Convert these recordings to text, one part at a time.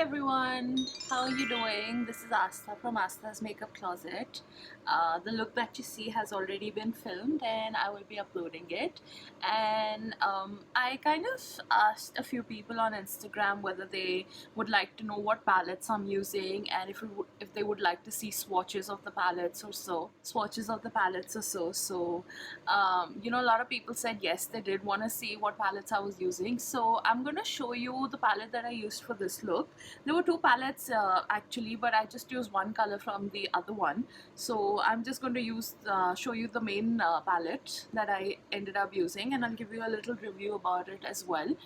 everyone, how are you doing? This is Aastha from Aastha's Makeup Closet. The look that you see has already been filmed and I will be uploading it. And I kind of asked a few people on Instagram whether they would like to know what palettes I'm using and if they would like to see swatches of the palettes or so. A lot of people said yes, they did want to see what palettes I was using. So I'm going to show you the palette that I used for this look. There were two palettes actually, but I just used one color from the other one. So I'm just going to show you the main palette that I ended up using, and I'll give you a little review about it as well.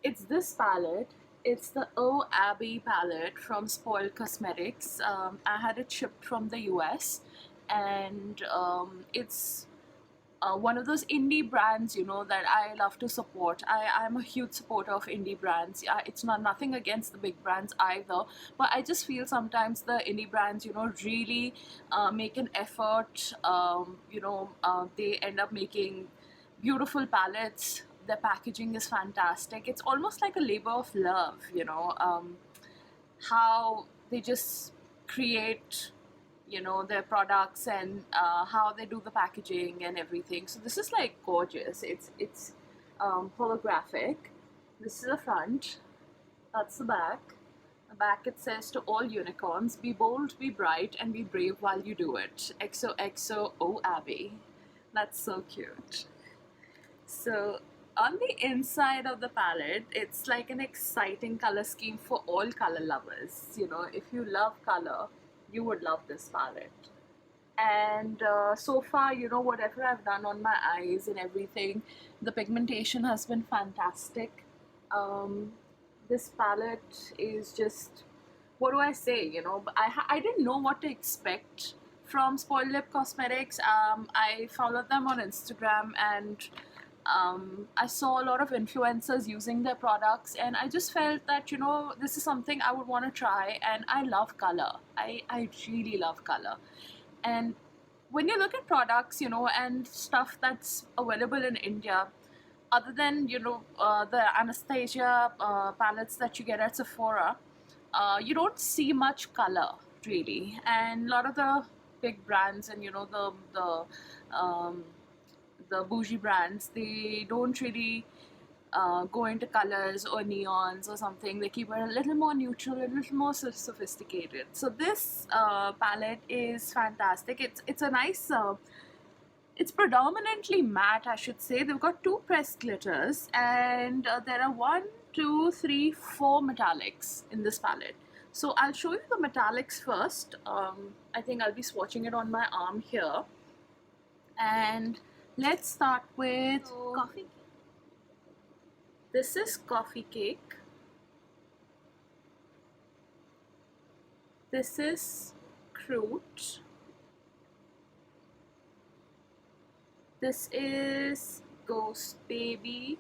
It's this palette. It's the Abbi palette from Spoiled Cosmetics. I had it shipped from the US, and it's one of those indie brands, that I love to support. I'm a huge supporter of indie brands. It's nothing against the big brands either, but I just feel sometimes the indie brands, really make an effort. They end up making beautiful palettes. Their packaging is fantastic. It's almost like a labor of love, how they just create their products and how they do the packaging and everything. So this is like gorgeous. It's holographic. This is the front, that's the back. The back, it says, to all unicorns, be bold, be bright, and be brave while you do it. XOXO, oh Abbi. That's so cute. So on the inside of the palette, it's like an exciting color scheme for all color lovers. If you love color, you would love this palette. And so far, whatever I've done on my eyes and everything, the pigmentation has been fantastic. This palette is just, what do I say, I didn't know what to expect from Spoiled Lip Cosmetics. I followed them on Instagram, and I saw a lot of influencers using their products, and I just felt that, this is something I would want to try. And I love color. I really love color. And when you look at products, and stuff that's available in India, other than, the Anastasia palettes that you get at Sephora, you don't see much color, really. And a lot of the big brands and, the bougie brands, they don't really go into colors or neons or something. They keep it a little more neutral, a little more sophisticated. So this palette is fantastic. It's a nice, it's predominantly matte, I should say. They've got two pressed glitters, and there are 1, 2, 3, 4 metallics in this palette. So I'll show you the metallics first. I think I'll be swatching it on my arm here. And let's start with coffee cake. This is coffee cake. This is Fruit. This is Ghost Baby.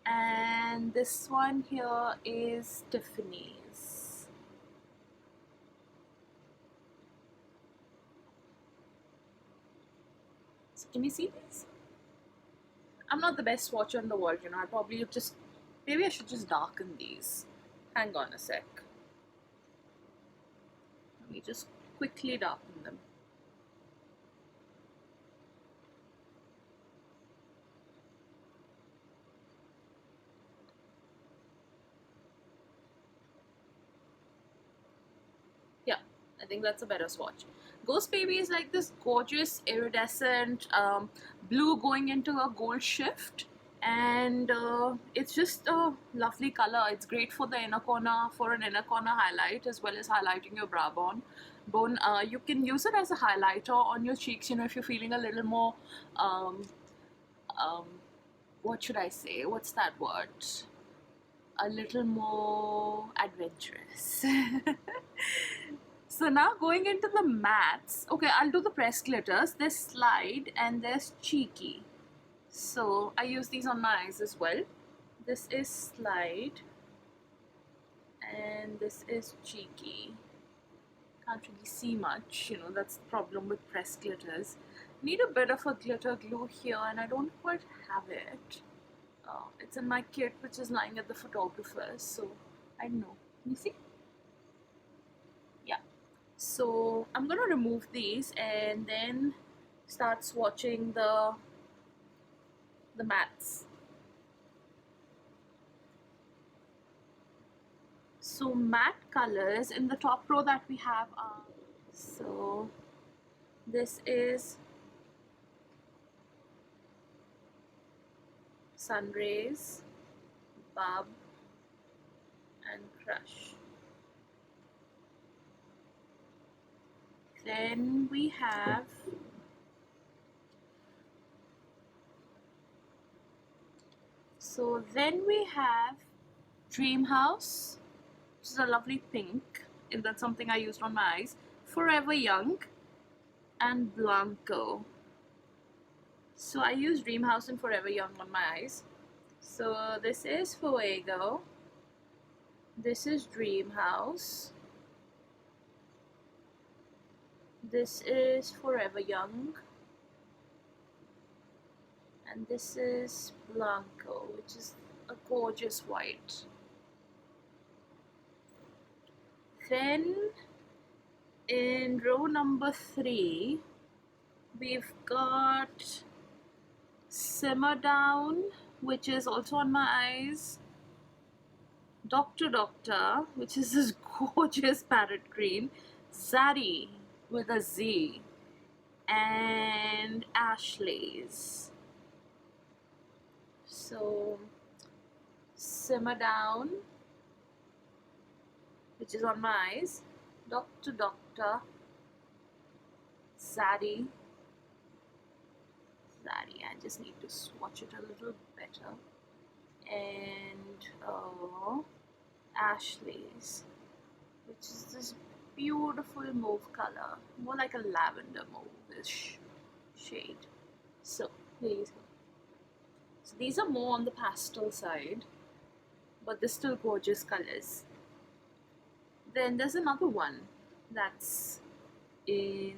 And this one here is Tiffany's. So can you see these? I'm not the best swatcher in the world, I probably maybe I should just darken these. Hang on a sec. Let me just quickly darken them. Yeah, I think that's a better swatch. Ghost Baby is like this gorgeous iridescent blue going into a gold shift, and it's just a lovely color. It's great for the inner corner, for an inner corner highlight, as well as highlighting your brow bone. You can use it as a highlighter on your cheeks, if you're feeling a little more what should I say, what's that word, a little more adventurous. So now going into the mattes. Okay, I'll do the pressed glitters. There's Slide and there's Cheeky. So I use these on my eyes as well. This is Slide and this is Cheeky. Can't really see much, that's the problem with pressed glitters. Need a bit of a glitter glue here, and I don't quite have it. It's in my kit, which is lying at the photographer's, so I don't know. Can you see? Yeah. So I'm gonna remove these and then start swatching the mattes. So matte colors in the top row that we have are, so this is Sunrays, Bub, and Crush. Then we have Dream House, which is a lovely pink, and that's something I used on my eyes. Forever Young and Blanco. So I use Dream House and Forever Young on my eyes. So this is Fuego. This is Dream House. This is Forever Young. And this is Blanco, which is a gorgeous white. Then in row number 3, we've got Simmer Down, which is also on my eyes, Doctor, which is this gorgeous parrot green, Zaddy with a Z, and Ashley's. So Simmer Down, which is on my eyes, Doctor, Zaddy. I just need to swatch it a little better. And Ashley's, which is this beautiful mauve color, more like a lavender mauve-ish shade. So there you go. So these are more on the pastel side, but they're still gorgeous colors. Then there's another one that's in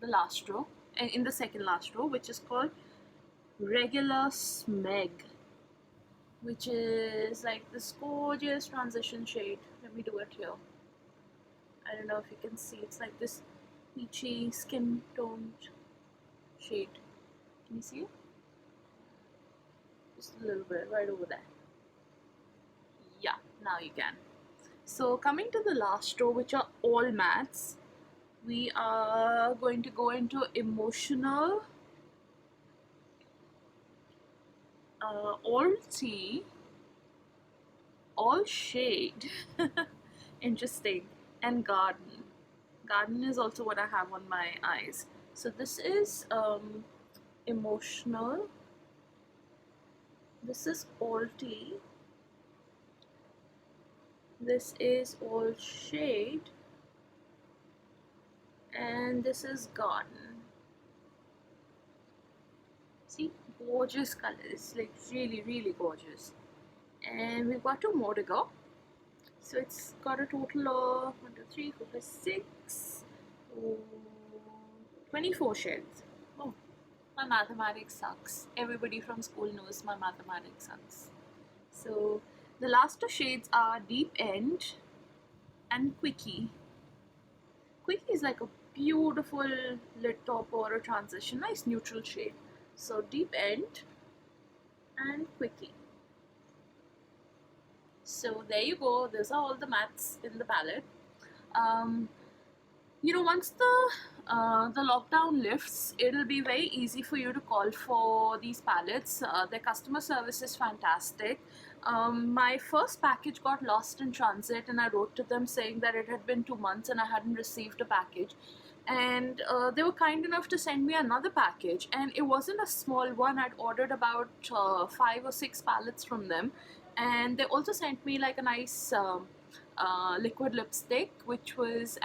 the last row, and in the second last row, which is called Regular Smeg, which is like this gorgeous transition shade. Let me do it here. I don't know if you can see, it's like this peachy skin toned shade. Can you see it? Just a little bit right over there. Yeah, now you can. So coming to the last row, which are all mattes, we are going to go into Emotional, All Tea, All Shade, interesting, and Garden. Garden is also what I have on my eyes. So this is Emotional, this is All Tea, this is All Shade, and this is Garden. See, gorgeous colors, like really gorgeous. And we've got 2 more to go. So it's got a total of 1, 2, 3, 4, 5, 6, 24 shades. Oh, my mathematics sucks. Everybody from school knows my mathematics sucks. So the last 2 shades are Deep End and Quickie. Quickie is like a beautiful lid top or a transition, nice neutral shade. So Deep End and Quickie. So there you go, those are all the mattes in the palette. You know, once the lockdown lifts, it'll be very easy for you to call for these palettes. Their customer service is fantastic. My first package got lost in transit, and I wrote to them saying that it had been 2 months and I hadn't received a package. And they were kind enough to send me another package, and it wasn't a small one. I'd ordered about 5 or 6 palettes from them, and they also sent me like a nice liquid lipstick, which was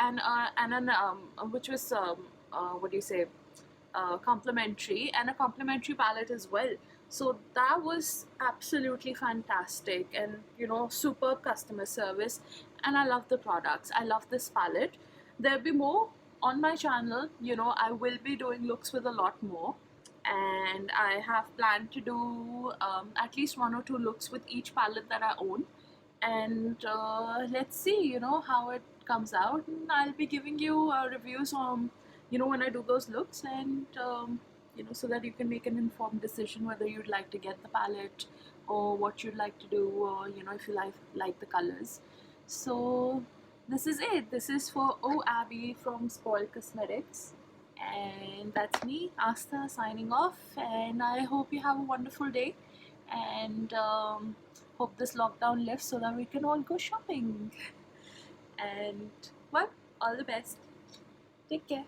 complimentary, and a complimentary palette as well. So that was absolutely fantastic, and you know, superb customer service, and I love the products. I love this palette. There'll be more on my channel. You know, I will be doing looks with a lot more. and I have planned to do at least 1 or 2 looks with each palette that I own, and let's see, you know, how it comes out. And I'll be giving you reviews on, you know, when I do those looks, and you know, so that you can make an informed decision whether you'd like to get the palette or what you'd like to do, or you know, if you like the colors. So this is it. This is for Abbi from Spoiled Cosmetics. And that's me, Aastha, signing off. And I hope you have a wonderful day. And hope this lockdown lifts so that we can all go shopping. And well, all the best. Take care.